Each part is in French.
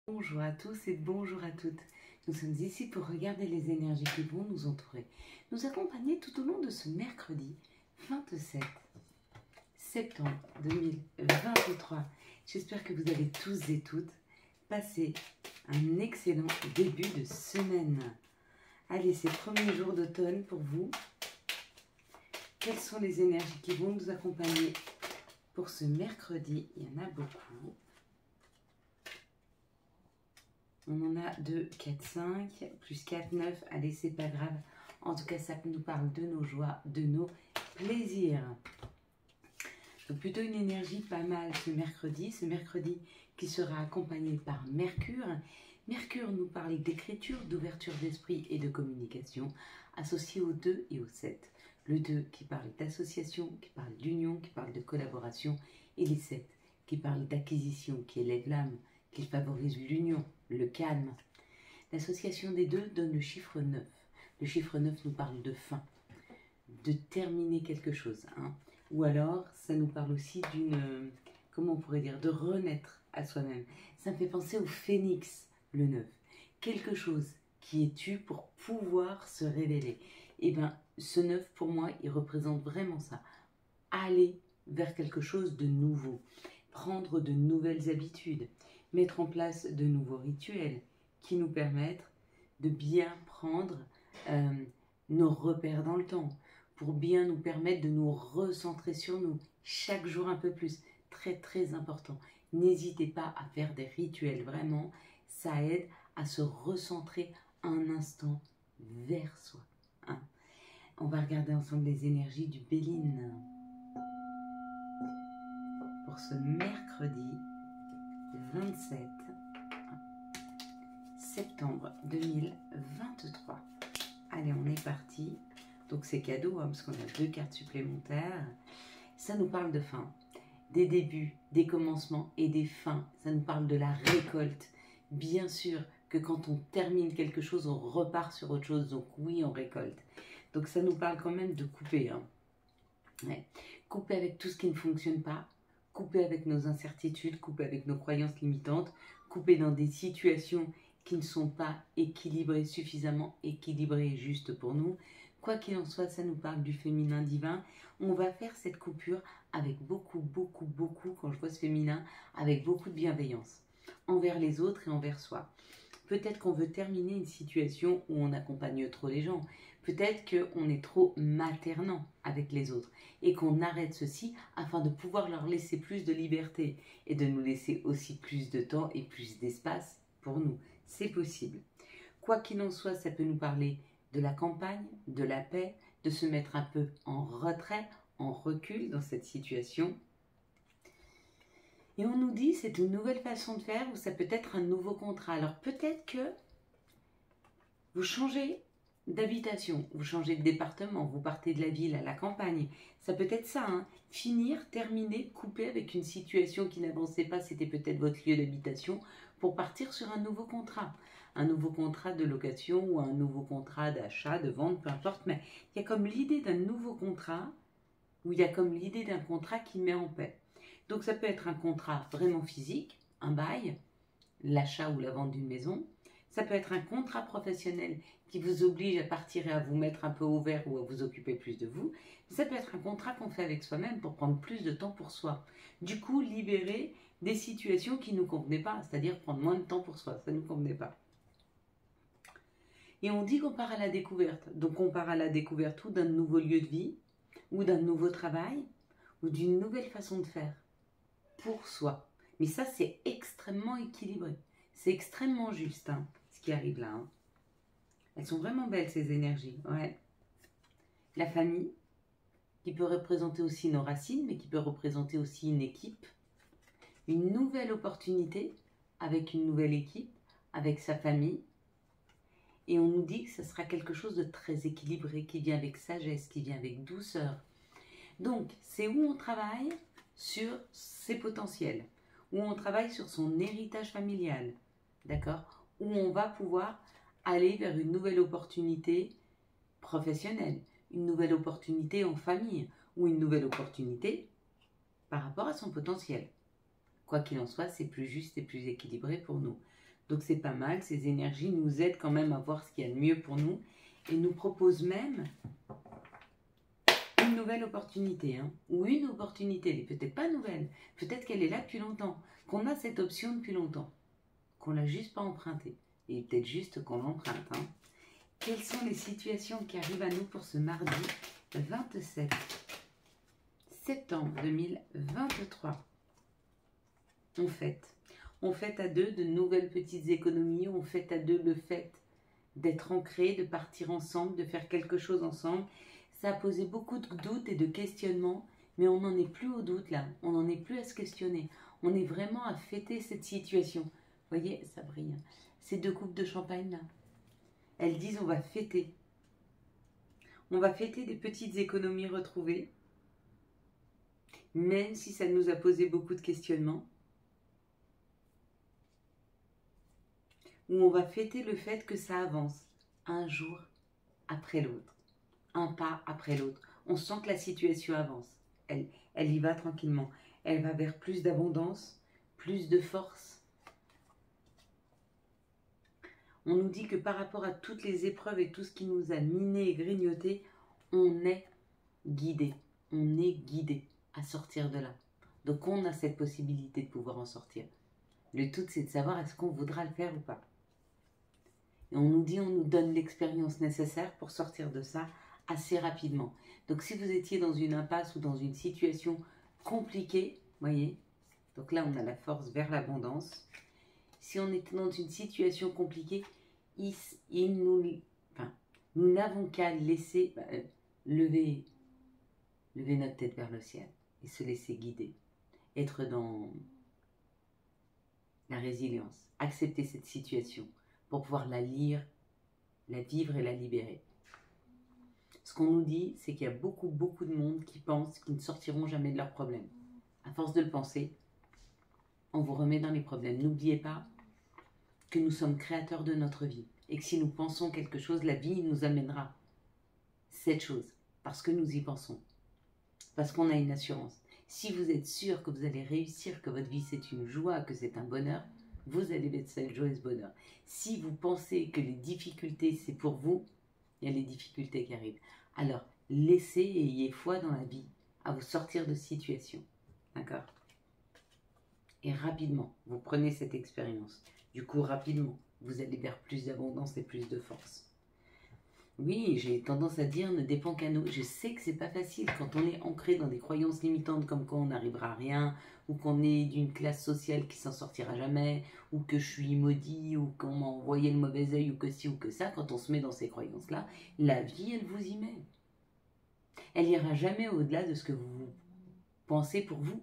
Bonjour à tous et bonjour à toutes. Nous sommes ici pour regarder les énergies qui vont nous entourer, nous accompagner tout au long de ce mercredi 27 septembre 2023. J'espère que vous avez tous et toutes passé un excellent début de semaine. Allez, c'est le premier jour d'automne pour vous. Quelles sont les énergies qui vont nous accompagner pour ce mercredi? Il y en a beaucoup. On en a 2, 4, 5, plus 4, 9. Allez, c'est pas grave. En tout cas, ça nous parle de nos joies, de nos plaisirs. Donc, plutôt une énergie pas mal ce mercredi. Ce mercredi qui sera accompagné par Mercure. Mercure nous parle d'écriture, d'ouverture d'esprit et de communication, associé au 2 et au 7. Le 2 qui parle d'association, qui parle d'union, qui parle de collaboration. Et les 7 qui parlent d'acquisition, qui élève l'âme, qui favorise l'union, le calme. L'association des deux donne le chiffre 9. Le chiffre 9 nous parle de fin, de terminer quelque chose. Ou alors, ça nous parle aussi d'une, comment on pourrait dire, de renaître à soi-même. Ça me fait penser au phénix, le 9. Quelque chose qui est tu pour pouvoir se révéler. Et bien, ce 9, pour moi, il représente vraiment ça. Aller vers quelque chose de nouveau. Prendre de nouvelles habitudes. Mettre en place de nouveaux rituels qui nous permettent de bien prendre nos repères dans le temps, pour bien nous permettre de nous recentrer sur nous, chaque jour un peu plus. Très très important. N'hésitez pas à faire des rituels, vraiment, ça aide à se recentrer un instant vers soi. On va regarder ensemble les énergies du Béline pour ce mercredi 27 septembre 2023. Allez, on est parti. Donc c'est cadeau, parce qu'on a 2 cartes supplémentaires. Ça nous parle de fin, des débuts, des commencements et des fins. Ça nous parle de la récolte. Bien sûr que quand on termine quelque chose, on repart sur autre chose. Donc oui, on récolte. Donc ça nous parle quand même de couper. Couper avec tout ce qui ne fonctionne pas. Couper avec nos incertitudes, couper avec nos croyances limitantes, couper dans des situations qui ne sont pas équilibrées, suffisamment équilibrées et justes pour nous. Quoi qu'il en soit, ça nous parle du féminin divin. On va faire cette coupure avec beaucoup, quand je vois ce féminin, avec beaucoup de bienveillance envers les autres et envers soi. Peut-être qu'on veut terminer une situation où on accompagne trop les gens. Peut-être qu'on est trop maternant avec les autres et qu'on arrête ceci afin de pouvoir leur laisser plus de liberté et de nous laisser aussi plus de temps et plus d'espace pour nous. C'est possible. Quoi qu'il en soit, ça peut nous parler de la campagne, de la paix, de se mettre un peu en retrait, en recul dans cette situation. Et on nous dit c'est une nouvelle façon de faire ou ça peut être un nouveau contrat. Alors peut-être que vous changez d'habitation, vous changez de département, vous partez de la ville à la campagne. Ça peut être ça, finir, terminer, couper avec une situation qui n'avançait pas, c'était peut-être votre lieu d'habitation, pour partir sur un nouveau contrat. Un nouveau contrat de location ou un nouveau contrat d'achat, de vente, peu importe. Mais il y a comme l'idée d'un nouveau contrat, ou il y a comme l'idée d'un contrat qui met en paix. Donc ça peut être un contrat vraiment physique, un bail, l'achat ou la vente d'une maison. Ça peut être un contrat professionnel qui vous oblige à partir et à vous mettre un peu au vert ou à vous occuper plus de vous. Ça peut être un contrat qu'on fait avec soi-même pour prendre plus de temps pour soi. Du coup, libérer des situations qui ne nous convenaient pas, c'est-à-dire prendre moins de temps pour soi, ça ne nous convenait pas. Et on dit qu'on part à la découverte. Donc on part à la découverte ou d'un nouveau lieu de vie, ou d'un nouveau travail, ou d'une nouvelle façon de faire pour soi. Mais ça, c'est extrêmement équilibré. C'est extrêmement juste, ce qui arrive là. Elles sont vraiment belles, ces énergies. Ouais. La famille, qui peut représenter aussi nos racines, mais qui peut représenter aussi une équipe. Une nouvelle opportunité avec une nouvelle équipe, avec sa famille. Et on nous dit que ce sera quelque chose de très équilibré, qui vient avec sagesse, qui vient avec douceur. Donc, c'est où on travaille sur ses potentiels, où on travaille sur son héritage familial, d'accord, où on va pouvoir aller vers une nouvelle opportunité professionnelle, une nouvelle opportunité en famille, ou une nouvelle opportunité par rapport à son potentiel. Quoi qu'il en soit, c'est plus juste et plus équilibré pour nous. Donc c'est pas mal, ces énergies nous aident quand même à voir ce qu'il y a de mieux pour nous et nous proposent même une nouvelle opportunité, hein, ou une opportunité, elle n'est peut-être pas nouvelle, peut-être qu'elle est là depuis longtemps, qu'on a cette option depuis longtemps, qu'on l'a juste pas empruntée, et peut-être juste qu'on l'emprunte. Hein. Quelles sont les situations qui arrivent à nous pour ce mardi 27 septembre 2023? On fête à deux de nouvelles petites économies, on fête à deux le fait d'être ancré, de partir ensemble, de faire quelque chose ensemble. Ça a posé beaucoup de doutes et de questionnements, mais on n'en est plus au doute là, on n'en est plus à se questionner. On est vraiment à fêter cette situation. Vous voyez, ça brille. Ces deux coupes de champagne là, elles disent on va fêter. On va fêter des petites économies retrouvées, même si ça nous a posé beaucoup de questionnements. Où on va fêter le fait que ça avance un jour après l'autre, un pas après l'autre. On sent que la situation avance, elle y va tranquillement, elle va vers plus d'abondance, plus de force. On nous dit que par rapport à toutes les épreuves et tout ce qui nous a miné et grignoté, on est guidé à sortir de là. Donc on a cette possibilité de pouvoir en sortir. Le tout c'est de savoir est-ce qu'on voudra le faire ou pas. Et on nous dit, on nous donne l'expérience nécessaire pour sortir de ça assez rapidement. Donc si vous étiez dans une impasse ou dans une situation compliquée, voyez, donc là on a la force vers l'abondance. Si on était dans une situation compliquée, nous n'avons qu'à laisser lever notre tête vers le ciel et se laisser guider, être dans la résilience, accepter cette situation pour pouvoir la lire, la vivre et la libérer. Ce qu'on nous dit, c'est qu'il y a beaucoup de monde qui pense qu'ils ne sortiront jamais de leurs problèmes. À force de le penser, on vous remet dans les problèmes. N'oubliez pas que nous sommes créateurs de notre vie et que si nous pensons quelque chose, la vie nous amènera cette chose parce que nous y pensons, parce qu'on a une assurance. Si vous êtes sûr que vous allez réussir, que votre vie c'est une joie, que c'est un bonheur, vous allez être cette joie et ce bonheur. Si vous pensez que les difficultés c'est pour vous, il y a les difficultés qui arrivent. Alors, laissez et ayez foi dans la vie à vous sortir de situation. D'accord? Et rapidement, vous prenez cette expérience. Du coup, rapidement, vous allez vers plus d'abondance et plus de force. Oui, j'ai tendance à dire ne dépend qu'à nous. Je sais que c'est pas facile quand on est ancré dans des croyances limitantes comme quoi on n'arrivera à rien, ou qu'on est d'une classe sociale qui s'en sortira jamais, ou que je suis maudit, ou qu'on m'a envoyé le mauvais œil, ou que ci ou que ça. Quand on se met dans ces croyances-là, la vie, elle vous y met. Elle ira jamais au-delà de ce que vous pensez pour vous.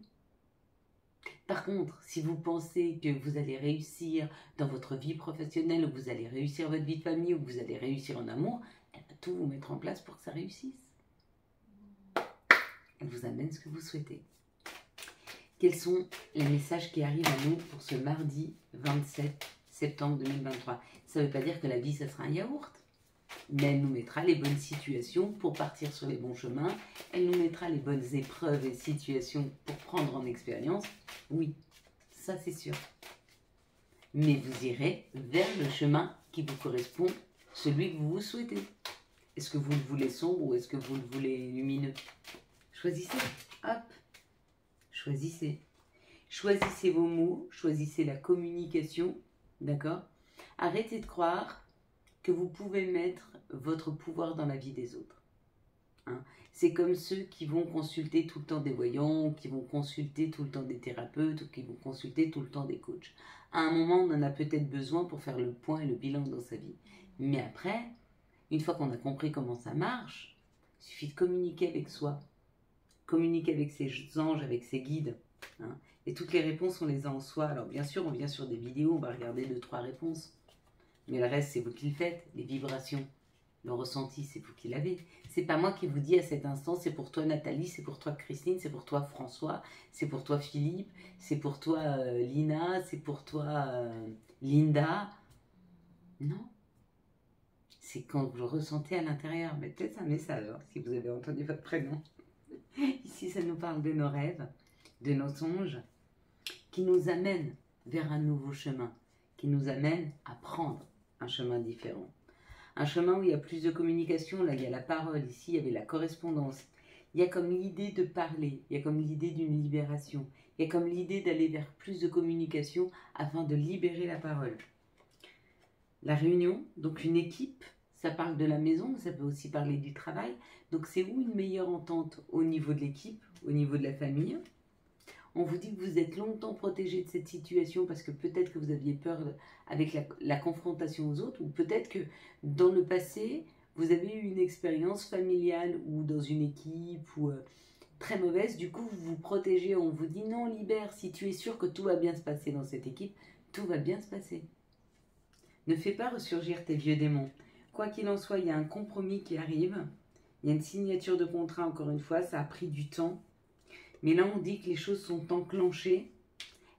Par contre, si vous pensez que vous allez réussir dans votre vie professionnelle, ou que vous allez réussir votre vie de famille, ou que vous allez réussir en amour, elle va tout vous mettre en place pour que ça réussisse. Elle vous amène ce que vous souhaitez. Quels sont les messages qui arrivent à nous pour ce mardi 27 septembre 2023? Ça ne veut pas dire que la vie, ça sera un yaourt. Mais elle nous mettra les bonnes situations pour partir sur les bons chemins. Elle nous mettra les bonnes épreuves et situations pour prendre en expérience. Oui, ça c'est sûr. Mais vous irez vers le chemin qui vous correspond, celui que vous souhaitez. Est-ce que vous le voulez sombre ou est-ce que vous le voulez lumineux? Choisissez. Hop. Choisissez. Choisissez vos mots, choisissez la communication. D'accord? Arrêtez de croire que vous pouvez mettre votre pouvoir dans la vie des autres. Hein? C'est comme ceux qui vont consulter tout le temps des voyants, qui vont consulter tout le temps des thérapeutes, ou qui vont consulter tout le temps des coachs. À un moment, on en a peut-être besoin pour faire le point et le bilan dans sa vie. Mais après, une fois qu'on a compris comment ça marche, il suffit de communiquer avec soi, communiquer avec ses anges, avec ses guides. Hein? Et toutes les réponses, on les a en soi. Alors bien sûr, on vient sur des vidéos, on va regarder 2-3 réponses. Mais le reste, c'est vous qui le faites. Les vibrations, le ressenti, c'est vous qui l'avez. C'est pas moi qui vous dis à cet instant, c'est pour toi Nathalie, c'est pour toi Christine, c'est pour toi François, c'est pour toi Philippe, c'est pour toi Lina, c'est pour toi Linda. Non. C'est quand vous le ressentez à l'intérieur. Mais peut-être un message, hein, si vous avez entendu votre prénom. Ici, ça nous parle de nos rêves, de nos songes, qui nous amènent vers un nouveau chemin, qui nous amène à prendre un chemin différent. Un chemin où il y a plus de communication, là il y a la parole, ici il y avait la correspondance. Il y a comme l'idée de parler, il y a comme l'idée d'une libération, il y a comme l'idée d'aller vers plus de communication afin de libérer la parole. La réunion, donc une équipe, ça parle de la maison, mais ça peut aussi parler du travail. Donc c'est où une meilleure entente au niveau de l'équipe, au niveau de la famille. On vous dit que vous êtes longtemps protégé de cette situation parce que peut-être que vous aviez peur avec la confrontation aux autres, ou peut-être que dans le passé, vous avez eu une expérience familiale ou dans une équipe ou très mauvaise. Du coup, vous vous protégez, on vous dit non, libère, si tu es sûr que tout va bien se passer dans cette équipe, tout va bien se passer. Ne fais pas ressurgir tes vieux démons. Quoi qu'il en soit, il y a un compromis qui arrive. Il y a une signature de contrat, encore une fois, ça a pris du temps. Mais là, on dit que les choses sont enclenchées.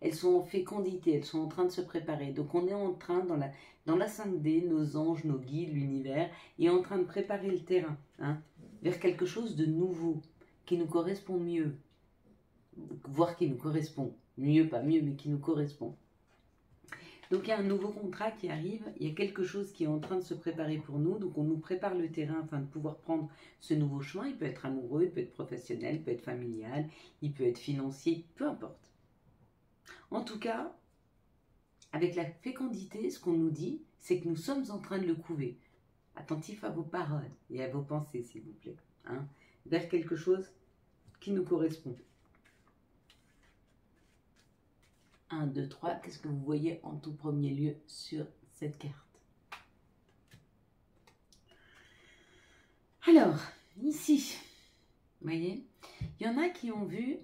Elles sont en fécondité, elles sont en train de se préparer. Donc, on est en train, dans la 5D, nos anges, nos guides, l'univers, est en train de préparer le terrain vers quelque chose de nouveau, qui nous correspond mieux. Voire qui nous correspond. Mieux, pas mieux, mais qui nous correspond. Donc il y a un nouveau contrat qui arrive, il y a quelque chose qui est en train de se préparer pour nous, donc on nous prépare le terrain afin de pouvoir prendre ce nouveau chemin. Il peut être amoureux, il peut être professionnel, il peut être familial, il peut être financier, peu importe. En tout cas, avec la fécondité, ce qu'on nous dit, c'est que nous sommes en train de le couver. Attentif à vos paroles et à vos pensées, s'il vous plaît, vers quelque chose qui nous correspond. 1, 2, 3, qu'est-ce que vous voyez en tout premier lieu sur cette carte? Alors, ici, vous voyez, il y en a qui ont vu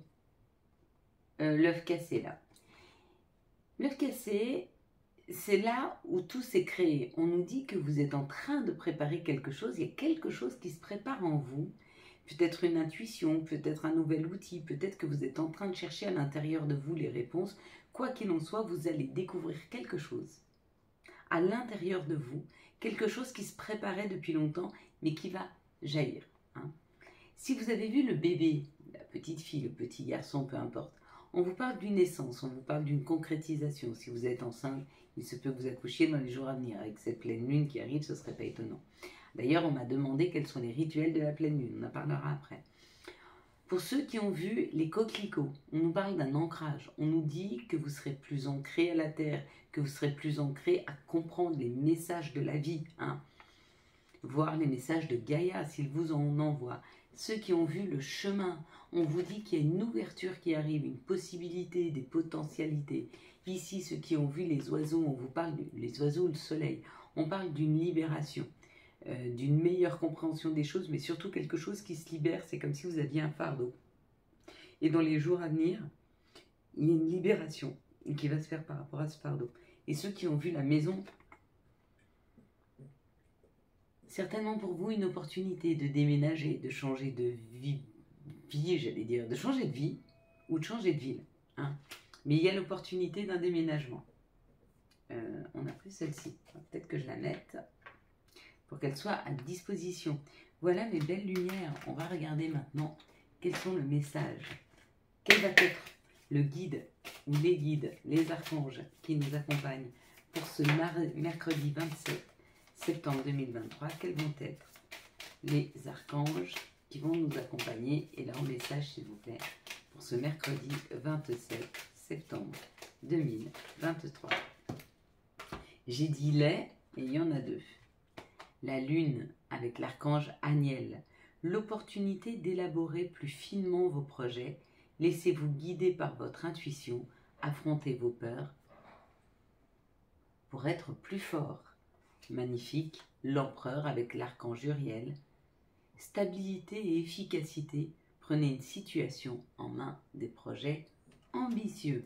l'œuf cassé là. L'œuf cassé, c'est là où tout s'est créé. On nous dit que vous êtes en train de préparer quelque chose, il y a quelque chose qui se prépare en vous. Peut-être une intuition, peut-être un nouvel outil, peut-être que vous êtes en train de chercher à l'intérieur de vous les réponses. Quoi qu'il en soit, vous allez découvrir quelque chose à l'intérieur de vous, quelque chose qui se préparait depuis longtemps, mais qui va jaillir. Si vous avez vu le bébé, la petite fille, le petit garçon, peu importe, on vous parle d'une naissance, on vous parle d'une concrétisation. Si vous êtes enceinte, il se peut que vous accouchiez dans les jours à venir. Avec cette pleine lune qui arrive, ce ne serait pas étonnant. D'ailleurs, on m'a demandé quels sont les rituels de la pleine lune. On en parlera après. Pour ceux qui ont vu les coquelicots, on nous parle d'un ancrage. On nous dit que vous serez plus ancré à la terre, que vous serez plus ancré à comprendre les messages de la vie, voir les messages de Gaïa s'il vous en envoie. Ceux qui ont vu le chemin, on vous dit qu'il y a une ouverture qui arrive, une possibilité, des potentialités. Ici, ceux qui ont vu les oiseaux, on vous parle des oiseaux, le soleil. On parle d'une libération. D'une meilleure compréhension des choses, mais surtout quelque chose qui se libère, c'est comme si vous aviez un fardeau. Et dans les jours à venir, il y a une libération qui va se faire par rapport à ce fardeau. Et ceux qui ont vu la maison, certainement pour vous une opportunité de déménager, de changer de vie, j'allais dire, de changer de vie ou de changer de ville. Mais il y a l'opportunité d'un déménagement. On a plus celle-ci, peut-être que je la mette pour qu'elle soit à disposition. Voilà mes belles lumières. On va regarder maintenant quels sont le message. Quel va être le guide ou les guides, les archanges qui nous accompagnent pour ce mercredi 27 septembre 2023. Quels vont être les archanges qui vont nous accompagner? Et leur message, s'il vous plaît, pour ce mercredi 27 septembre 2023. J'ai dit les, et il y en a deux. La lune avec l'archange Aniel, l'opportunité d'élaborer plus finement vos projets, laissez-vous guider par votre intuition, affrontez vos peurs pour être plus fort. Magnifique, l'empereur avec l'archange Uriel, stabilité et efficacité, prenez une situation en main, des projets ambitieux.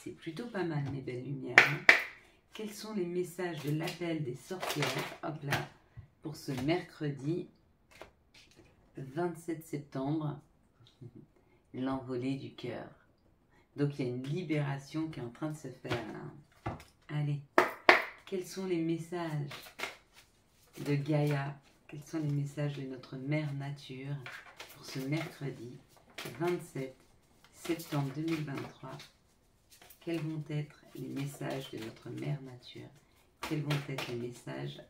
C'est plutôt pas mal mes belles lumières. Quels sont les messages de l'appel des sorcières, hop là, pour ce mercredi 27 septembre, l'envolée du cœur. Donc il y a une libération qui est en train de se faire là. Allez, quels sont les messages de Gaïa? Quels sont les messages de notre mère nature pour ce mercredi 27 septembre 2023? Quels vont être les messages de notre mère nature? Quels vont être les messages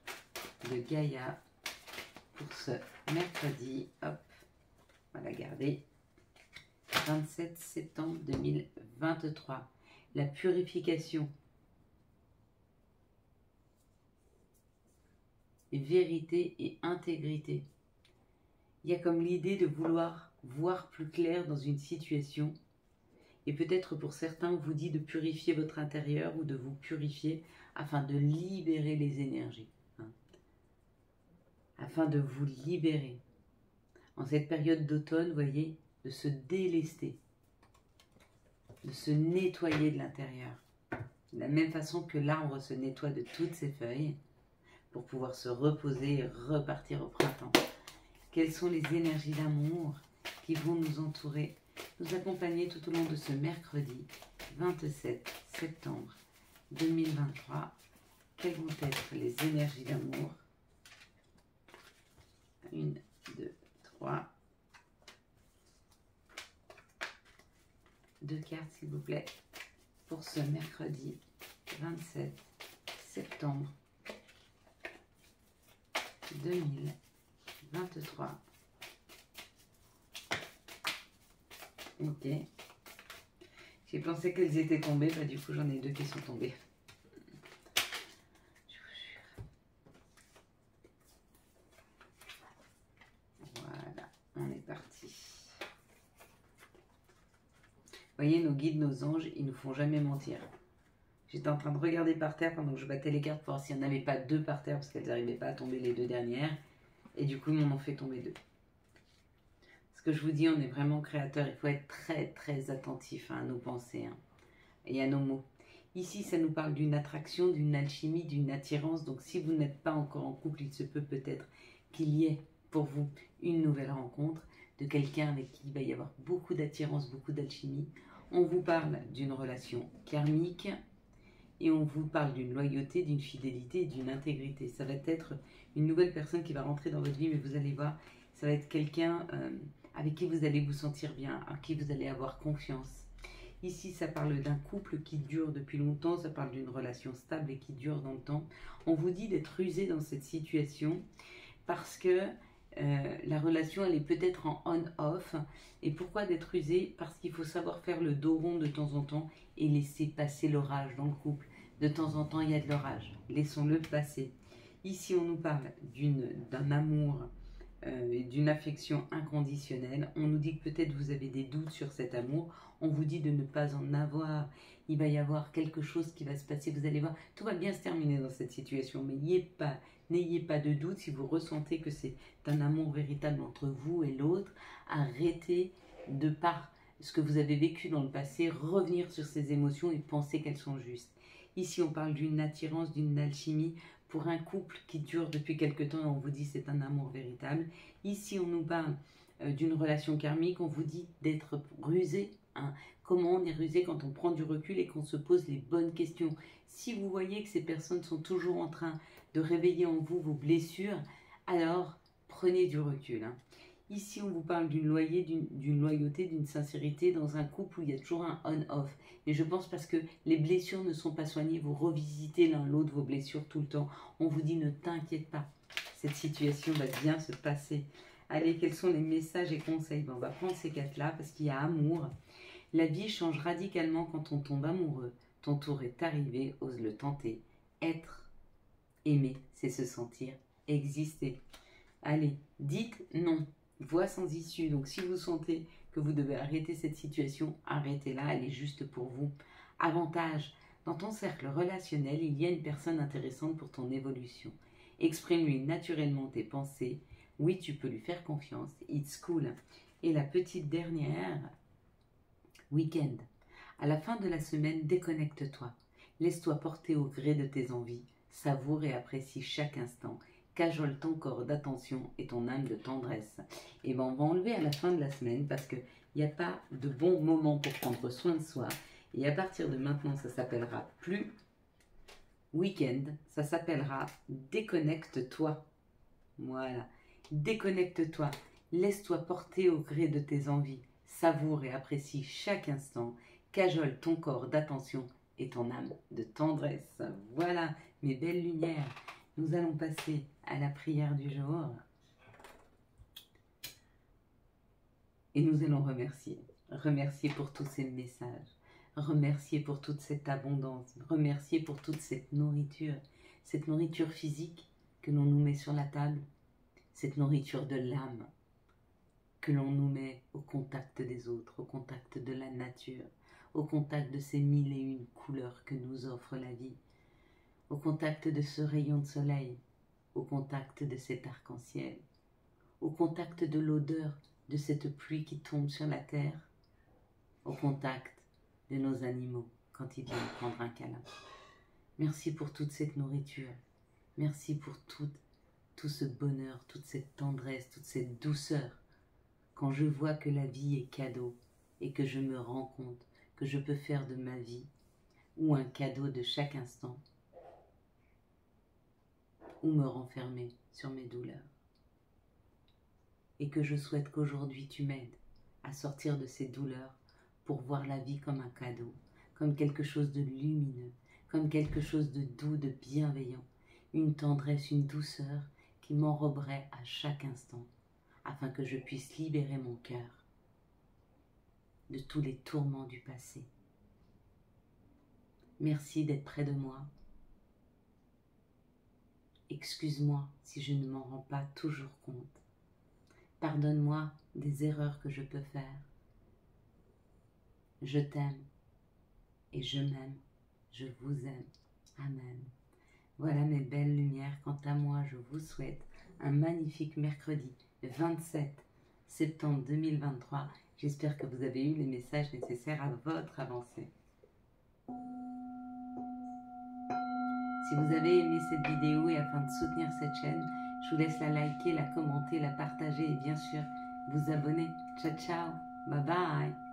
de Gaïa pour ce mercredi? Hop, on va la garder. 27 septembre 2023. La purification. Vérité et intégrité. Il y a comme l'idée de vouloir voir plus clair dans une situation. Et peut-être pour certains, on vous dit de purifier votre intérieur ou de vous purifier afin de libérer les énergies. Afin de vous libérer. En cette période d'automne, vous voyez, de se délester. De se nettoyer de l'intérieur. De la même façon que l'arbre se nettoie de toutes ses feuilles pour pouvoir se reposer et repartir au printemps. Quelles sont les énergies d'amour qui vont nous entourer, nous accompagner tout au long de ce mercredi 27 septembre 2023. Quelles vont être les énergies d'amour? 1, 2, 3. 2 cartes s'il vous plaît pour ce mercredi 27 septembre 2023. Ok. J'ai pensé qu'elles étaient tombées, bah du coup j'en ai 2 qui sont tombées. Je vous jure. Voilà, on est parti. Vous voyez, nos guides, nos anges, ils nous font jamais mentir. J'étais en train de regarder par terre pendant que je battais les cartes pour voir s'il n'y en avait pas 2 par terre parce qu'elles n'arrivaient pas à tomber les 2 dernières. Et du coup, ils m'en ont fait tomber 2. Ce que je vous dis, on est vraiment créateur. Il faut être très très attentif à nos pensées et à nos mots. Ici, ça nous parle d'une attraction, d'une alchimie, d'une attirance. Donc si vous n'êtes pas encore en couple, il se peut peut-être qu'il y ait pour vous une nouvelle rencontre de quelqu'un avec qui il va y avoir beaucoup d'attirance, beaucoup d'alchimie. On vous parle d'une relation karmique. Et on vous parle d'une loyauté, d'une fidélité et d'une intégrité. Ça va être une nouvelle personne qui va rentrer dans votre vie, mais vous allez voir, ça va être quelqu'un avec qui vous allez vous sentir bien, à qui vous allez avoir confiance. Ici, ça parle d'un couple qui dure depuis longtemps, ça parle d'une relation stable et qui dure dans le temps. On vous dit d'être rusé dans cette situation parce que la relation, elle est peut-être en on-off. Et pourquoi d'être rusé? Parce qu'il faut savoir faire le dos rond de temps en temps et laisser passer l'orage dans le couple. De temps en temps, il y a de l'orage. Laissons-le passer. Ici, on nous parle d'un amour et d'une affection inconditionnelle. On nous dit que peut-être vous avez des doutes sur cet amour. On vous dit de ne pas en avoir. Il va y avoir quelque chose qui va se passer. Vous allez voir, tout va bien se terminer dans cette situation. Mais n'ayez pas de doute si vous ressentez que c'est un amour véritable entre vous et l'autre. Arrêtez de par ce que vous avez vécu dans le passé, revenir sur ces émotions et penser qu'elles sont justes. Ici, on parle d'une attirance, d'une alchimie pour un couple qui dure depuis quelque temps et on vous dit c'est un amour véritable. Ici, on nous parle d'une relation karmique, on vous dit d'être rusé. Comment on est rusé quand on prend du recul et qu'on se pose les bonnes questions. Si vous voyez que ces personnes sont toujours en train de réveiller en vous vos blessures, alors prenez du recul. Ici, on vous parle d'une loyauté, d'une sincérité dans un couple où il y a toujours un on-off. Et je pense parce que les blessures ne sont pas soignées, vous revisitez l'un l'autre vos blessures tout le temps. On vous dit ne t'inquiète pas, cette situation va bien se passer. Allez, quels sont les messages et conseils? On va prendre ces 4-là parce qu'il y a amour. La vie change radicalement quand on tombe amoureux. Ton tour est arrivé, ose le tenter. Être, aimer, c'est se sentir, exister. Allez, dites non. Voie sans issue. Donc si vous sentez que vous devez arrêter cette situation, arrêtez-la, elle est juste pour vous. Avantage, dans ton cercle relationnel, il y a une personne intéressante pour ton évolution. Exprime-lui naturellement tes pensées. Oui, tu peux lui faire confiance. It's cool. Et la petite dernière, week-end. À la fin de la semaine, déconnecte-toi. Laisse-toi porter au gré de tes envies. Savoure et apprécie chaque instant. Cajole ton corps d'attention et ton âme de tendresse. Et bien on va enlever à la fin de la semaine parce qu'il n'y a pas de bon moment pour prendre soin de soi. Et à partir de maintenant, ça s'appellera plus week-end, ça s'appellera déconnecte-toi. Voilà, déconnecte-toi. Laisse-toi porter au gré de tes envies. Savoure et apprécie chaque instant. cajole ton corps d'attention et ton âme de tendresse. Voilà, mes belles lumières. Nous allons passer à la prière du jour. Et nous allons remercier. Remercier pour tous ces messages. Remercier pour toute cette abondance. Remercier pour toute cette nourriture physique que l'on nous met sur la table. Cette nourriture de l'âme que l'on nous met au contact des autres, au contact de la nature, au contact de ces 1001 couleurs que nous offre la vie, au contact de ce rayon de soleil, au contact de cet arc-en-ciel, au contact de l'odeur de cette pluie qui tombe sur la terre, au contact de nos animaux quand ils viennent prendre un câlin. Merci pour toute cette nourriture, merci pour tout ce bonheur, toute cette tendresse, toute cette douceur. Quand je vois que la vie est cadeau et que je me rends compte que je peux faire de ma vie ou un cadeau de chaque instant ou me renfermer sur mes douleurs. Et que je souhaite qu'aujourd'hui tu m'aides à sortir de ces douleurs pour voir la vie comme un cadeau, comme quelque chose de lumineux, comme quelque chose de doux, de bienveillant, une tendresse, une douceur qui m'enroberait à chaque instant afin que je puisse libérer mon cœur de tous les tourments du passé. Merci d'être près de moi. Excuse-moi si je ne m'en rends pas toujours compte. Pardonne-moi des erreurs que je peux faire. Je t'aime et je m'aime. Je vous aime. Amen. Voilà mes belles lumières. Quant à moi, je vous souhaite un magnifique mercredi 27 septembre 2023. J'espère que vous avez eu les messages nécessaires à votre avancée. Si vous avez aimé cette vidéo et afin de soutenir cette chaîne, je vous laisse la liker, la commenter, la partager et bien sûr vous abonner. Ciao, ciao, bye bye.